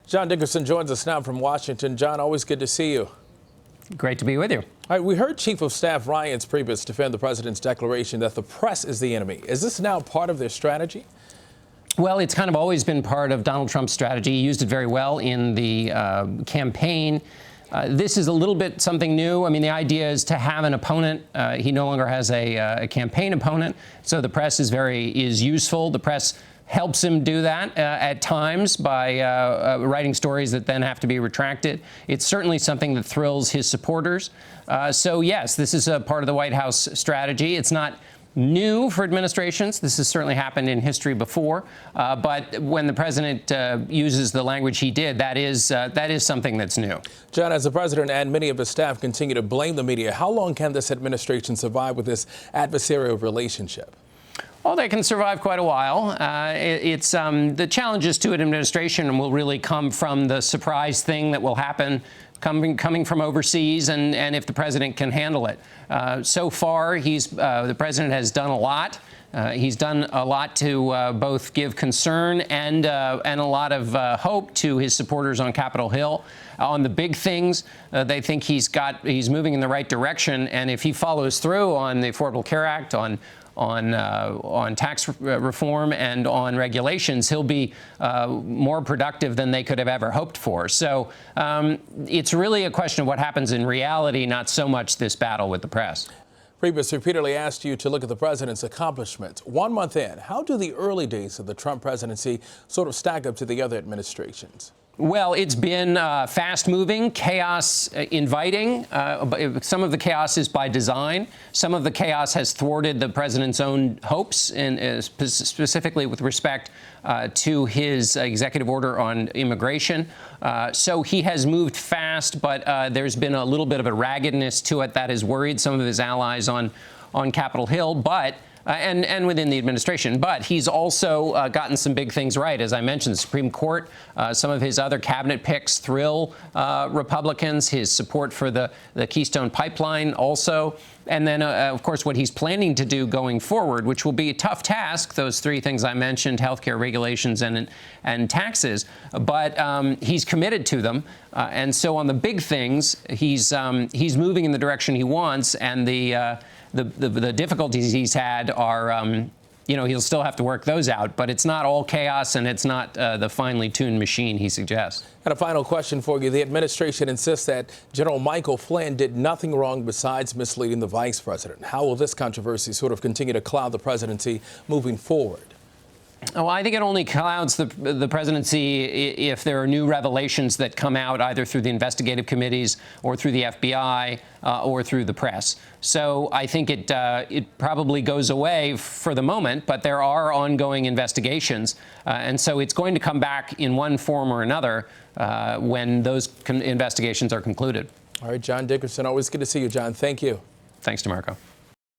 John Dickerson joins us now from Washington. John, always good to see you. Great to be with you. All right, we heard Chief of Staff Reince Priebus defend the president's declaration that the press is the enemy. Is this now part of their strategy? Well, it's kind of always been part of Donald Trump's strategy. He used it very well in the campaign. This is a little bit something new. I mean, the idea is to have an opponent. He no longer has a campaign opponent, so the press is useful. The press helps him do that at times by writing stories that then have to be retracted. It's certainly something that thrills his supporters. So yes, this is a part of the White House strategy. It's not new for administrations. This has certainly happened in history before. But when the president uses the language he did, that is something that's new. John, as the president and many of his staff continue to blame the media, how long can this administration survive with this adversarial relationship? Well, they can survive quite a while. The challenges to an administration will really come from the surprise thing that will happen coming from overseas, and if the president can handle it. So far, the president has done a lot. He's done a lot to both give concern and a lot of hope to his supporters on Capitol Hill. On the big things, they think he's moving in the right direction, and if he follows through on the Affordable Care Act, on tax reform and on regulations, he'll be more productive than they could have ever hoped for. So it's really a question of what happens in reality, not so much this battle with the press. Priebus repeatedly asked you to look at the president's accomplishments. 1 month in, how do the early days of the Trump presidency sort of stack up to the other administrations? Well, it's been fast-moving, chaos-inviting. Some of the chaos is by design. Some of the chaos has thwarted the president's own hopes, and specifically with respect to his executive order on immigration. So he has moved fast, but there's been a little bit of a raggedness to it that has worried some of his allies on Capitol Hill. But and within the administration. But he's also gotten some big things right. As I mentioned, the Supreme Court, some of his other cabinet picks thrill Republicans, his support for the Keystone Pipeline also. And then, of course, what he's planning to do going forward, which will be a tough task, those three things I mentioned, healthcare regulations and taxes, but he's committed to them. And so on the big things, he's moving in the direction he wants, and the difficulties he's had are, he'll still have to work those out, but it's not all chaos, and it's not the finely tuned machine he suggests. And a final question for you. The administration insists that General Michael Flynn did nothing wrong besides misleading the vice president. How will this controversy sort of continue to cloud the presidency moving forward? Oh, I think it only clouds the presidency if there are new revelations that come out either through the investigative committees or through the FBI or through the press. So I think it probably goes away for the moment, but there are ongoing investigations. And so it's going to come back in one form or another when those investigations are concluded. All right, John Dickerson, always good to see you, John. Thank you. Thanks, DeMarco.